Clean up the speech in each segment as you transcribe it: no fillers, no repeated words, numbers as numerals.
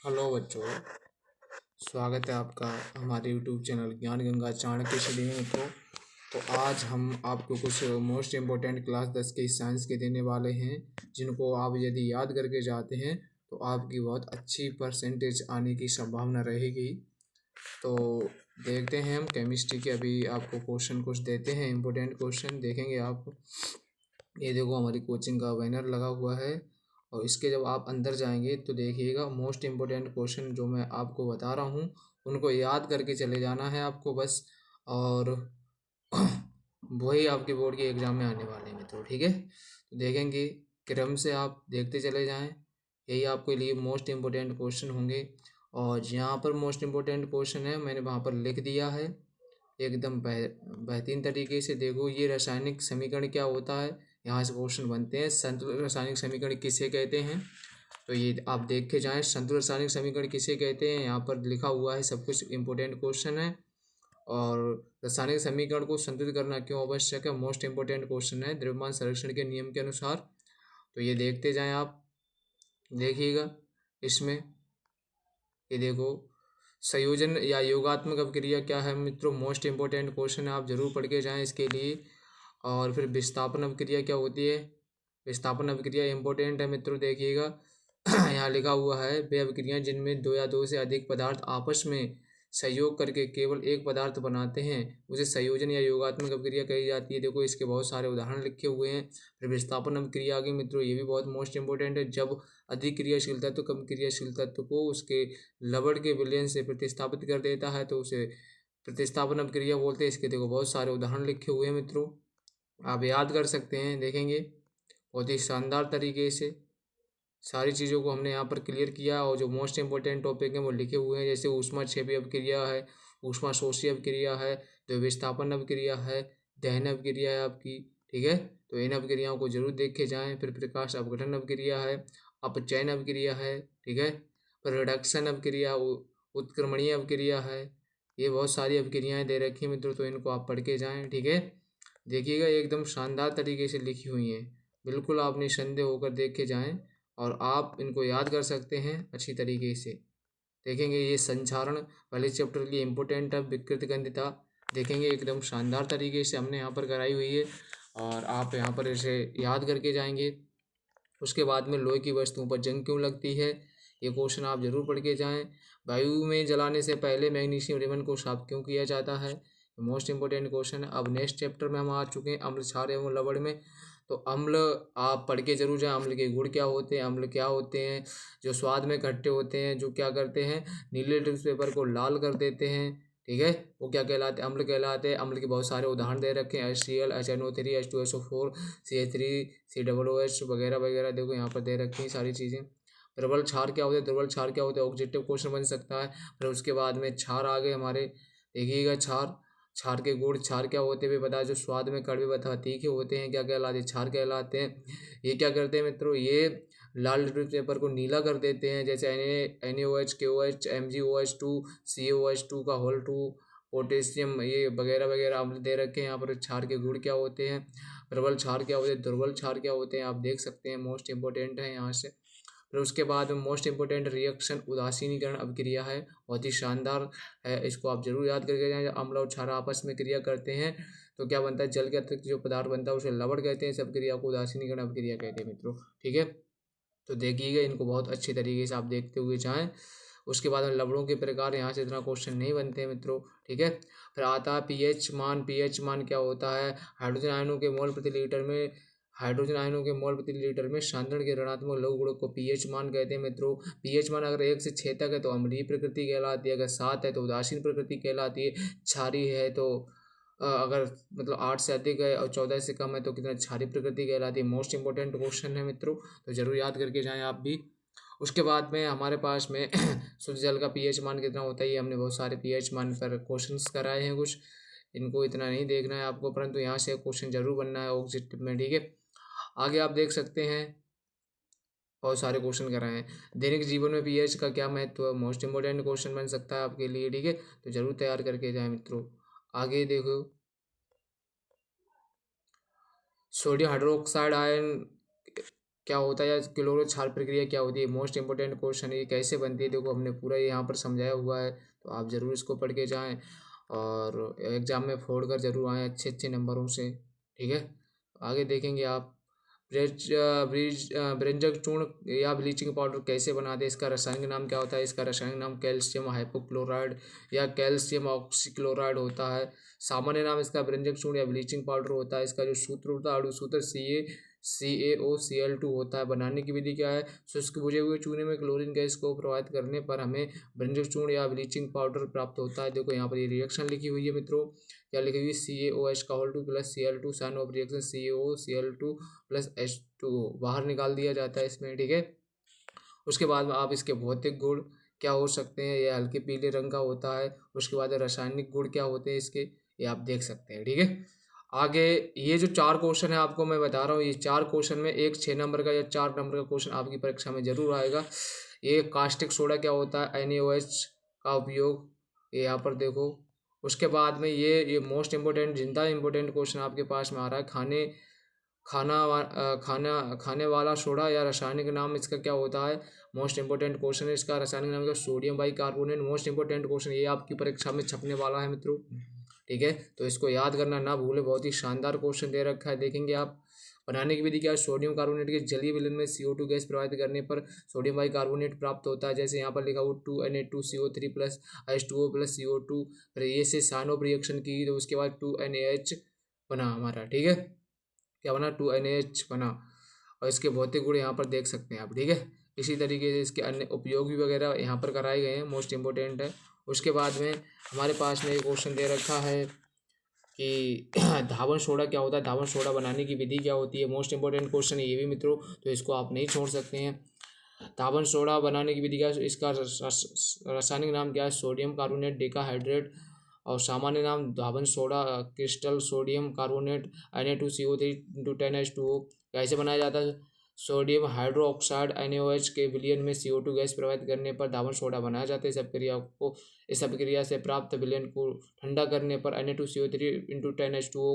Hello बच्चों, स्वागत है आपका हमारे यूट्यूब चैनल ज्ञान गंगा चाणक्य श्रेणी में। तो आज हम आपको कुछ मोस्ट इम्पोर्टेंट क्लास 10 के साइंस के देने वाले हैं, जिनको आप यदि याद करके जाते हैं तो आपकी बहुत अच्छी परसेंटेज आने की संभावना रहेगी। तो देखते हैं हम केमिस्ट्री के अभी आपको क्वेश्चन कुछ देते हैं, इम्पोर्टेंट क्वेश्चन देखेंगे आप। ये देखो हमारी कोचिंग का बैनर लगा हुआ है और इसके जब आप अंदर जाएंगे तो देखिएगा मोस्ट इम्पोर्टेंट क्वेश्चन जो मैं आपको बता रहा हूँ उनको याद करके चले जाना है आपको बस। और वही आपके बोर्ड के एग्ज़ाम में आने वाले हैं मित्रों, ठीक है। तो देखेंगे क्रम से आप देखते चले जाएं, यही आपके लिए मोस्ट इम्पोर्टेंट क्वेश्चन होंगे। और यहाँ पर मोस्ट इम्पोर्टेंट क्वेश्चन है, मैंने वहाँ पर लिख दिया है एकदम बेहतरीन तरीके से। देखो ये रासायनिक समीकरण क्या होता है, यहाँ से क्वेश्चन बनते हैं। संतुलित रासायनिक समीकरण किसे कहते हैं, तो ये आप देख के जाएं। संतुलित रासायनिक समीकरण किसे कहते हैं, यहाँ पर लिखा हुआ है, सब कुछ इम्पोर्टेंट क्वेश्चन है। और रासायनिक समीकरण को संतुलित करना क्यों आवश्यक है, मोस्ट इम्पोर्टेंट क्वेश्चन है द्रव्यमान संरक्षण के नियम के अनुसार। तो ये देखते जाएं आप, देखिएगा इसमें। ये देखो संयोजन या योगात्मक अभिक्रिया क्या है मित्रों, मोस्ट इम्पोर्टेंट क्वेश्चन है, आप जरूर पढ़ के जाएं इसके लिए। और फिर विस्थापन अभिक्रिया क्या होती है, विस्थापन अभिक्रिया इंपॉर्टेंट है मित्रों, देखिएगा। यहाँ लिखा हुआ है वे अभिक्रियाएं जिनमें दो या दो से अधिक पदार्थ आपस में सहयोग करके केवल एक पदार्थ बनाते हैं उसे संयोजन या योगात्मक अभिक्रिया कही जाती है। देखो इसके बहुत सारे उदाहरण लिखे हुए हैं। फिर विस्थापन अभिक्रिया आ गई मित्रों, ये भी बहुत मोस्ट इंपॉर्टेंट है। जब अधिक क्रियाशील तत्व तो कम क्रियाशील तत्व को उसके लवण के विलयन से प्रतिस्थापित कर देता है, तो उसे प्रतिस्थापन अभिक्रिया बोलते हैं। इसके देखो बहुत सारे उदाहरण लिखे हुए हैं मित्रों, आप याद कर सकते हैं, देखेंगे बहुत ही शानदार तरीके से सारी चीज़ों को हमने यहाँ पर क्लियर किया। और जो मोस्ट इंपॉर्टेंट टॉपिक हैं वो लिखे हुए हैं, जैसे ऊष्मा क्षेपी अभिक्रिया है, ऊष्मा शोषी अभिक्रिया है, जो विस्थापन अभिक्रिया है, दहन अभिक्रिया है आपकी, ठीक है। तो इन अभिक्रियाओं को जरूर देखे जाएं। फिर प्रकाश अपघटन अभिक्रिया है, अपचयन अभिक्रिया है, ठीक है। फिर रिडक्शन अभिक्रिया, उत्क्रमणीय अभिक्रिया है। ये बहुत सारी अभिक्रियाएँ दे रखी हैं मित्रों, तो इनको आप पढ़ के जाएँ, ठीक है। देखिएगा एकदम शानदार तरीके से लिखी हुई हैं, बिल्कुल आप निसंदेह होकर देख के जाएँ और आप इनको याद कर सकते हैं अच्छी तरीके से। देखेंगे ये संचारण पहले चैप्टर की इम्पोर्टेंट है, विकृत गंधिता देखेंगे एकदम शानदार तरीके से हमने यहाँ पर कराई हुई है और आप यहाँ पर इसे याद करके जाएंगे। उसके बाद में लोहे की वस्तुओं पर जंग क्यों लगती है, ये क्वेश्चन आप जरूर पढ़ के जाएं। वायु में जलाने से पहले मैग्नीशियम रिबन को साफ क्यों किया जाता है, मोस्ट इंपॉर्टेंट क्वेश्चन है। अब नेक्स्ट चैप्टर में हम आ चुके हैं अम्ल क्षार एवं लवण में। तो अम्ल आप पढ़ के जरूर जाएं, अम्ल के गुण क्या होते हैं, अम्ल क्या होते हैं, जो स्वाद में खट्टे होते हैं, जो क्या करते हैं नीले टिश्यू पेपर को लाल कर देते हैं, ठीक है, वो क्या कहलाते हैं, अम्ल कहलाते हैं। अम्ल के बहुत सारे उदाहरण दे रखे हैं, HCl, HNO3, H2SO4, CH3, COOH वगैरह वगैरह, देखो यहाँ पर दे रखी हैं सारी चीज़ें। प्रबल क्षार क्या होते हैं, दुर्बल क्षार क्या होते हैं, ऑब्जेक्टिव क्वेश्चन बन सकता है। फिर उसके बाद में क्षार आ गए हमारे, देखिएगा क्षार, क्षार के गुण, क्षार क्या होते हैं बता, जो स्वाद में कड़वे अथवा तीखे होते हैं क्या कहलाते हैं, क्षार कहलाते हैं। ये क्या करते हैं मित्रों, ये लाल पेपर को नीला कर देते हैं, जैसे NaOH, KOH, MgOH2, CaOH2 का होल 2, पोटेशियम, ये वगैरह वगैरह अम्ल दे रखे हैं। यहाँ पर क्षार के गुण क्या होते हैं, प्रबल क्षार क्या होते हैं, दुर्बल क्षार क्या होते हैं, आप देख सकते हैं, मोस्ट इंपॉर्टेंट है यहाँ से। फिर उसके बाद में मोस्ट इंपॉर्टेंट रिएक्शन उदासीनीकरण अभिक्रिया है, बहुत ही शानदार है, इसको आप जरूर याद करके जाएं। जब अम्ल और क्षार आपस में क्रिया करते हैं तो क्या बनता है, जल के अतिरिक्त जो पदार्थ बनता है उसे लवण कहते हैं, इस अभिक्रिया को उदासीनीकरण अभिक्रिया कहते हैं मित्रों, ठीक है। तो देखिएगा इनको बहुत अच्छी तरीके से आप देखते हुए जाएं। उसके बाद में लवणों के प्रकार, यहाँ से इतना क्वेश्चन नहीं बनते हैं मित्रों, ठीक है। फिर आता है पीएच मान, पीएच मान क्या होता है, हाइड्रोजन आयनों के मोल प्रति लीटर में, हाइड्रोजन आयनों के मोल प्रति लीटर में सांद्रण के ऋणात्मक लघु गुणक को पीएच मान कहते हैं मित्रों। पीएच मान अगर 1 से 6 तक है तो अम्लीय प्रकृति कहलाती है, अगर 7 है तो उदासीन प्रकृति कहलाती है, क्षारीय है तो अगर मतलब 8 से अधिक है और 14 से कम है तो कितना क्षारीय प्रकृति कहलाती है। मोस्ट इंपॉर्टेंट क्वेश्चन है मित्रों, तो जरूर याद करके जाएं आप भी। उसके बाद में हमारे पास में शुद्ध जल का पीएच मान कितना होता है, ये हमने बहुत सारे पीएच मान पर क्वेश्चंस कराए हैं कुछ, इनको इतना नहीं देखना है आपको, परंतु यहाँ से क्वेश्चन जरूर बनना है ऑब्जेक्टिव में, ठीक है। आगे आप देख सकते हैं बहुत सारे क्वेश्चन कराए हैं। दैनिक जीवन में पीएच का क्या महत्व है, मोस्ट इंपॉर्टेंट क्वेश्चन बन सकता है आपके लिए, ठीक है। तो जरूर तैयार करके जाए मित्रों। आगे देखो सोडियम हाइड्रोक्साइड आयन क्या होता है या क्लोरो क्षार प्रक्रिया क्या होती है, मोस्ट इंपॉर्टेंट क्वेश्चन है, ये कैसे बनती है, देखो हमने पूरा यहाँ पर समझाया हुआ है। तो आप ज़रूर इसको पढ़ के जाएँ और एग्ज़ाम में फोड़ कर जरूर आएँ अच्छे अच्छे नंबरों से। ठीक है, आगे देखेंगे आप ब्रेंजक चूर्ण या ब्लीचिंग पाउडर कैसे बनाते हैं, इसका रासायनिक नाम क्या होता है, इसका रासायनिक नाम कैल्शियम हाइपोक्लोराइड या कैल्शियम ऑक्सीक्लोराइड होता है। सामान्य नाम इसका ब्रेंजक चूर्ण या ब्लीचिंग पाउडर होता है। इसका जो सूत्र होता है, अणुसूत्र CaOCl2 होता है। बनाने की विधि क्या है, शुष्क बुझे हुए चूने में क्लोरीन गैस को प्रवाहित करने पर हमें ब्रेंजक चूर्ण या ब्लीचिंग पाउडर प्राप्त होता है। देखो यहाँ पर ये रिएक्शन लिखी हुई है मित्रों, क्या लिखी हुई है, CaOH का whole 2 plus Cl2 sign of reaction CaOCl2 plus H2O बाहर निकाल दिया जाता है इसमें। ठीक है, उसके बाद में आप इसके भौतिक गुण क्या हो सकते हैं, ये हल्के पीले रंग का होता है। उसके बाद रासायनिक गुण क्या होते हैं इसके, ये आप देख सकते हैं। ठीक है, आगे ये जो 4 क्वेश्चन है आपको मैं बता रहा हूँ, ये 4 क्वेश्चन में एक 6 नंबर का या 4 नंबर का क्वेश्चन आपकी परीक्षा में जरूर आएगा। ये कास्टिक सोडा क्या होता है, NaOH का उपयोग, ये यहाँ पर देखो। उसके बाद में ये मोस्ट इम्पोर्टेंट जिंदा इम्पोर्टेंट क्वेश्चन आपके पास में आ रहा है, खाने वाला सोडा या रासायनिक नाम इसका क्या होता है। मोस्ट इंपोर्टेंट क्वेश्चन है, इसका रासायनिक नाम क्या, sodium bicarbonate. Most important question ये आपकी परीक्षा में छपने वाला है मित्रों। ठीक है, तो इसको याद करना ना भूले, बहुत ही शानदार क्वेश्चन दे रखा है। देखेंगे आप बनाने की विधि क्या है, सोडियम कार्बोनेट के जलीय विलयन में CO2 गैस प्रवाहित करने पर सोडियम बाइकार्बोनेट प्राप्त होता है। जैसे यहाँ पर लिखा हुआ 2Na2CO3 plus H2O plus CO2, फिर ये से साइनोब रिएक्शन की, तो उसके बाद 2NaH बना हमारा। ठीक है, क्या बना, 2NaH बना। और इसके भौतिक गुण यहाँ पर देख सकते हैं आप। ठीक है, इसी तरीके से इसके अन्य उपयोग भी वगैरह यहाँ पर कराए गए हैं, मोस्ट इंपॉर्टेंट है। उसके बाद में हमारे पास में एक क्वेश्चन दे रखा है कि धावन सोडा क्या होता है, धावन सोडा बनाने की विधि क्या होती है। मोस्ट इंपॉर्टेंट क्वेश्चन है ये भी मित्रों, तो इसको आप नहीं छोड़ सकते हैं। धावन सोडा बनाने की विधि क्या है, इसका रासायनिक नाम क्या है, सोडियम कार्बोनेट डेकाहाइड्रेट। और सामान्य नाम धावन soda crystal sodium carbonate Na2CO3 into 10H2O। कैसे बनाया जाता है, सोडियम हाइड्रो ऑक्साइड NaOH के विलयन में CO2 गैस प्रवाहित करने पर धावन सोडा बनाया जाता है। इस अभिक्रिया से प्राप्त विलयन को ठंडा करने पर Na2CO3 इंटू 10H2O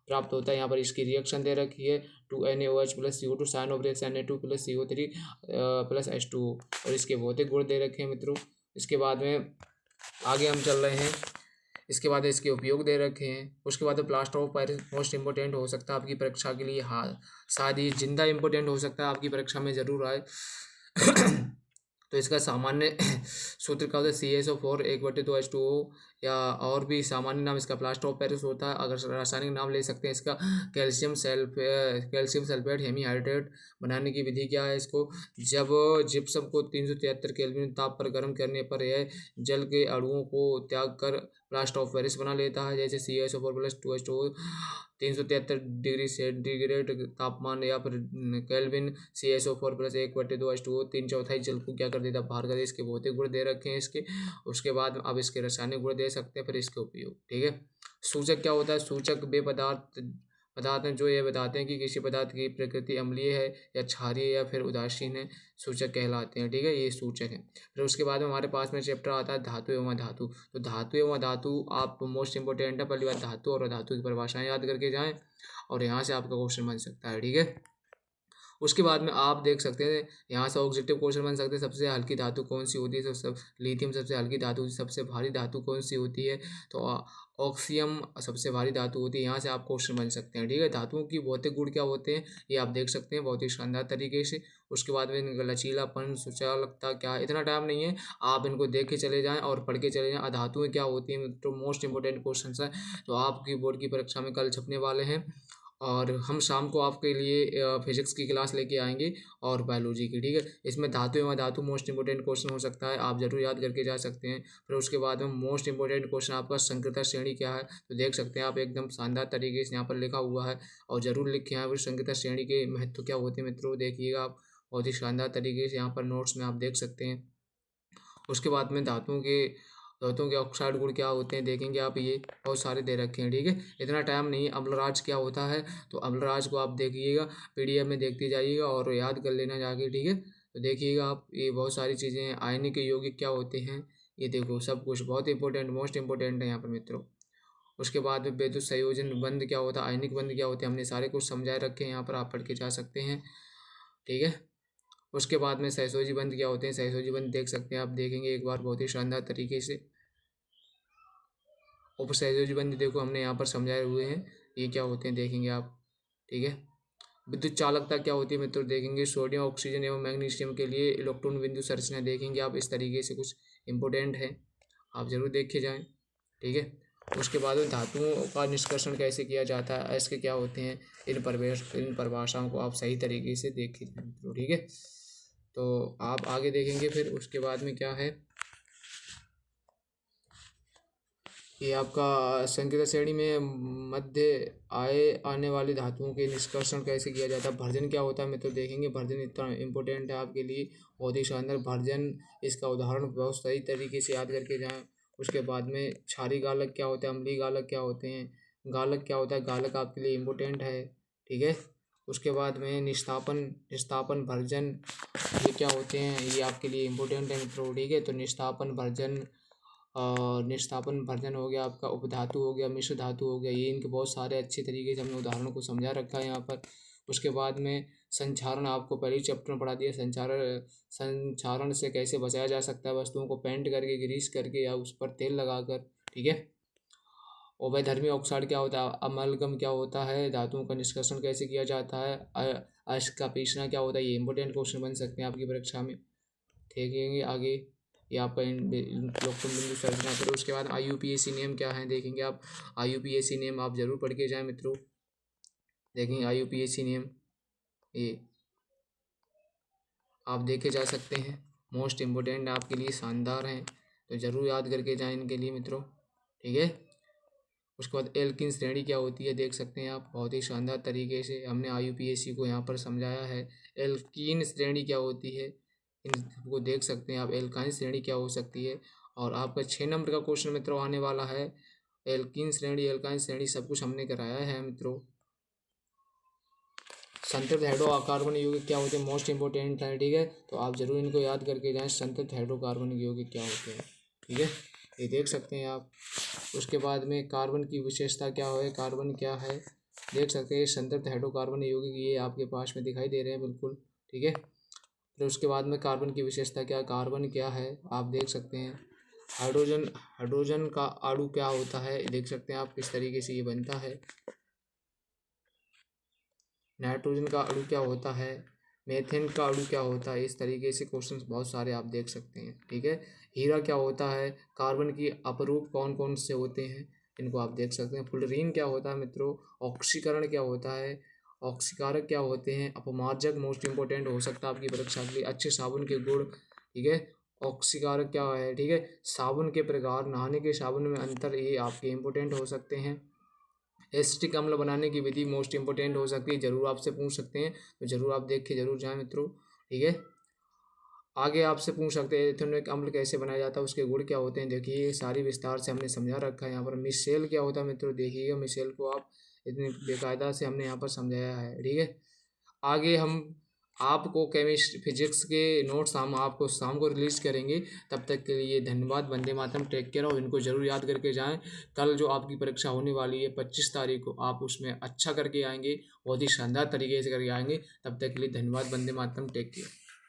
प्राप्त होता है। यहाँ पर इसकी रिएक्शन दे रखी है, 2NaOH plus CO2 sign of reaction Na2 plus CO3 plus H2O, और इसके भौतिक गुण दे रखे हैं मित्रों। इसके बाद में आगे हम चल रहे हैं, इसके बाद इसके उपयोग दे रखे हैं। उसके बाद plaster of Paris most important हो सकता है आपकी परीक्षा के लिए, हाँ शायद ये जिंदा इंपॉर्टेंट हो सकता है, आपकी परीक्षा में ज़रूर आए। तो इसका सामान्य सूत्र क्या होता है, CaSO4 1/2H2O, या और भी सामान्य नाम इसका प्लास्टर ऑफ पेरिस होता है। अगर रासायनिक नाम ले सकते हैं इसका कैल्शियम सल्फेट हेमीहाइड्रेट। बनाने की विधि क्या है, इसको जब जिप्सम को 373 केल्विन ताप पर गर्म करने पर यह जल के अणुओं को त्याग कर प्लास्टर ऑफ पेरिस बना लेता है। जैसे CaSO4 plus 2H2O 373 degree centigrade तापमान या फिर केल्विन CaSO4 प्लस 1/2H2O 3/4 जल को क्या कर देता, बाहर कर देता। इसके भौतिक गुण दे रखे हैं इसके। उसके बाद अब इसके रासायनिक गुण दे सकते हैं, फिर इसके उपयोग। ठीक है, सूचक क्या होता है, सूचक वे पदार्थ हैं जो ये बताते हैं कि किसी पदार्थ की प्रकृति अम्लीय है या क्षारीय या फिर उदासीन है, सूचक कहलाते हैं। ठीक है, ये सूचक हैं। फिर उसके बाद में हमारे पास में चैप्टर आता है धातु एवं अधातु। तो धातु एवं अधातु आप मोस्ट इंपॉर्टेंट है, पहली बार धातु और अधातु की परिभाषाएं याद करके जाएं, और यहाँ से आपका क्वेश्चन बन सकता है। ठीक है, उसके बाद में आप देख सकते हैं यहाँ से ऑब्जेक्टिव क्वेश्चन बन सकते हैं, सबसे हल्की धातु कौन सी होती है, लिथियम सबसे हल्की धातु, सबसे भारी धातु कौन सी होती है, तो ऑक्सीयम सबसे भारी धातु होती है। यहाँ से आप क्वेश्चन बन सकते हैं। ठीक है, धातुओं की भौतिक गुण क्या होते हैं ये आप देख सकते हैं बहुत ही शानदार तरीके से। उसके बाद में इनका लचीलापन सुचालकता क्या है, इतना टाइम नहीं है, आप इनको देख के चले जाएं और पढ़ के चले जाएं। अधातुएं क्या होती हैं तो मोस्ट इंपॉर्टेंट क्वेश्चन है, तो आपकी बोर्ड की परीक्षा में कल छपने वाले हैं। और हम शाम को आपके लिए फिजिक्स की क्लास लेके आएंगे और बायोलॉजी की। ठीक है, इसमें धातु एवं धातु मोस्ट इंपॉर्टेंट क्वेश्चन हो सकता है, आप जरूर याद करके जा सकते हैं। फिर उसके बाद में मोस्ट इंपॉर्टेंट क्वेश्चन आपका संकृता श्रेणी क्या है, तो देख सकते हैं आप एकदम शानदार तरीके से यहाँ पर लिखा हुआ है, और जरूर लिखे हैं। फिर संकृता श्रेणी के महत्व क्या होते हैं मित्रों, देखिएगा आप बहुत ही शानदार तरीके से यहाँ पर नोट्स में आप देख सकते हैं। उसके बाद में धातुओं के ऑक्साइड गुण क्या होते हैं देखेंगे आप, ये बहुत सारे दे रखे हैं। ठीक है, इतना टाइम नहीं। अम्लराज क्या होता है, तो अम्लराज को आप देखिएगा, PDF में देखते जाइएगा और याद कर लेना जाके। ठीक है, तो देखिएगा आप, ये बहुत सारी चीज़ें हैं। आयनिक यौगिक क्या होते हैं, ये देखो सब कुछ बहुत इंपॉर्टेंट मोस्ट इंपॉर्टेंट है यहाँ पर मित्रों। उसके बाद में विद्युत संयोजन बंध क्या होता है, आयनिक बंध क्या होते हैं, हमने सारे कुछ समझाए रखे हैं, यहाँ पर आप पढ़ के जा सकते हैं। ठीक है। उसके बाद में सहसोजी बंध क्या होते हैं, सहसोजी बंध देख सकते हैं आप, देखेंगे एक बार बहुत ही शानदार तरीके से। और सहसोजी बंध देखो हमने यहाँ पर समझाए हुए हैं, ये क्या होते हैं देखेंगे आप, ठीक है। विद्युत चालकता क्या होती है मित्रों देखेंगे, सोडियम ऑक्सीजन एवं मैग्नीशियम के लिए इलेक्ट्रॉन बिंदु संरचना देखेंगे आप, इस तरीके से कुछ इंपॉर्टेंट है, आप जरूर देख के जाएँ, ठीक है। उसके बाद में धातुओं का निष्कर्षण कैसे किया जाता है, इसके क्या होते हैं, इन परिभाषाओं को आप सही तरीके से देख लीजिए मित्रों, ठीक है। तो आप आगे देखेंगे फिर उसके बाद में क्या है, ये आपका संकेतक श्रेणी में मध्य आने वाली धातुओं के निष्कर्षण कैसे किया जाता है, भर्जन क्या होता है मित्रों देखेंगे, भर्जन इतना इम्पोर्टेंट है आपके लिए, बहुत ही शानदार भर्जन, इसका उदाहरण बहुत सही तरीके से याद करके जाएं। उसके बाद में क्षारीय गालक क्या होता है, अम्लीय गालक क्या होते हैं, गालक क्या होता है, गालक आपके लिए इम्पोर्टेंट है, ठीक है। उसके बाद में निस्तापन भर्जन ये क्या होते हैं, ये आपके लिए इम्पोर्टेंट है मित्रों, ठीक है। तो निस्तापन भर्जन और निष्ठापन भर्जन हो गया आपका, उपधातु हो गया, मिश्र धातु हो गया, ये इनके बहुत सारे अच्छे तरीके से हमने उदाहरणों को समझा रखा है यहाँ पर। उसके बाद में संक्षारण आपको पहले ही चैप्टर में पढ़ा दिया, संक्षारण से कैसे बचाया जा सकता है, वस्तुओं को पेंट करके, ग्रीस करके या उस पर तेल लगाकर, ठीक है। अवैधर्मी ऑक्साइड क्या होता है, अमलगम क्या होता है, धातुओं का निष्कर्षण कैसे किया जाता है, अयस्क का पीसना क्या होता है, ये इंपॉर्टेंट क्वेश्चन बन सकते हैं आपकी परीक्षा में, देखेंगे आगे। ये आपका इलेक्ट्रॉन बिंदु संरचना करो। उसके बाद IUPAC नियम क्या है देखेंगे आप, IUPAC नियम आप जरूर पढ़ के जाएं मित्रों, देखेंगे IUPAC नियम ये आप देखे जा सकते हैं, मोस्ट इम्पोर्टेंट आपके लिए, शानदार हैं, तो ज़रूर याद करके जाएं इनके लिए मित्रों, ठीक है। उसके बाद एल्किन श्रेणी क्या होती है देख सकते हैं आप, बहुत ही शानदार तरीके से हमने IUPAC को यहाँ पर समझाया है। एल्कीन श्रेणी क्या होती है इनको देख सकते हैं आप, एल्काइन श्रेणी क्या हो सकती है। और आपका 6 नंबर का क्वेश्चन मित्रों आने वाला है, एल्कीन श्रेणी, एल्काइन श्रेणी सब कुछ हमने कराया है मित्रों। संतृप्त हाइड्रोकार्बन यौगिक क्या होते हैं, मोस्ट इंपोर्टेंट है, ठीक है। तो आप जरूर इनको याद करके जाएं, संतृप्त हाइड्रोकार्बन यौगिक क्या होते हैं, ठीक है, ये देख सकते हैं आप। उसके बाद में कार्बन की विशेषता क्या है, कार्बन क्या है देख सकते हैं, संतृप्त हाइड्रोकार्बन यौगिक ये आपके पास में दिखाई दे रहे हैं बिल्कुल, ठीक है। फिर उसके बाद में कार्बन की विशेषता क्या, कार्बन क्या है आप देख सकते हैं। हाइड्रोजन का अणु क्या होता है देख सकते हैं आप, किस तरीके से ये बनता है। नाइट्रोजन का अणु क्या होता है, मेथेन का अणु क्या होता है, इस तरीके से क्वेश्चंस बहुत सारे आप देख सकते हैं, ठीक है। हीरा क्या होता है, कार्बन की अपरूप कौन कौन से होते हैं इनको आप देख सकते हैं। फ्लोरीन क्या होता है मित्रों, ऑक्सीकरण क्या होता है, ऑक्सीकारक क्या होते हैं, अपमार्जक मोस्ट इंपोर्टेंट हो सकता है आपकी परीक्षा के लिए, अच्छे साबुन के गुण, ठीक है। ऑक्सीकारक क्या है, ठीक है। साबुन के प्रकार, नहाने के साबुन में अंतर, ये आपके इंपोर्टेंट हो सकते हैं। एसिटिक अम्ल बनाने की विधि मोस्ट इंपोर्टेंट हो सकती है, जरूर आपसे पूछ सकते हैं, तो जरूर आप देख के जरूर जाएं मित्रों, ठीक है। आगे आपसे पूछ सकते हैं एथेनोइक अम्ल कैसे बनाया जाता है, उसके गुण क्या होते हैं, देखिए ये सारी विस्तार से हमने समझा रखा है यहाँ पर। मिसेल क्या होता है मित्रों, देखिएगा मिसेल को आप, इतनी बेकायदा से हमने यहाँ पर समझाया है, ठीक है। आगे हम आपको केमिस्ट्री फिजिक्स के नोट्स हम आपको शाम को रिलीज़ करेंगे, तब तक के लिए धन्यवाद, वंदे मातरम, टेक केयर, और इनको ज़रूर याद करके जाएं। कल जो आपकी परीक्षा होने वाली है 25 तारीख को, आप उसमें अच्छा करके आएंगे, बहुत ही शानदार तरीके से करके आएंगे। तब तक के लिए धन्यवाद, वंदे मातरम, टेक केयर।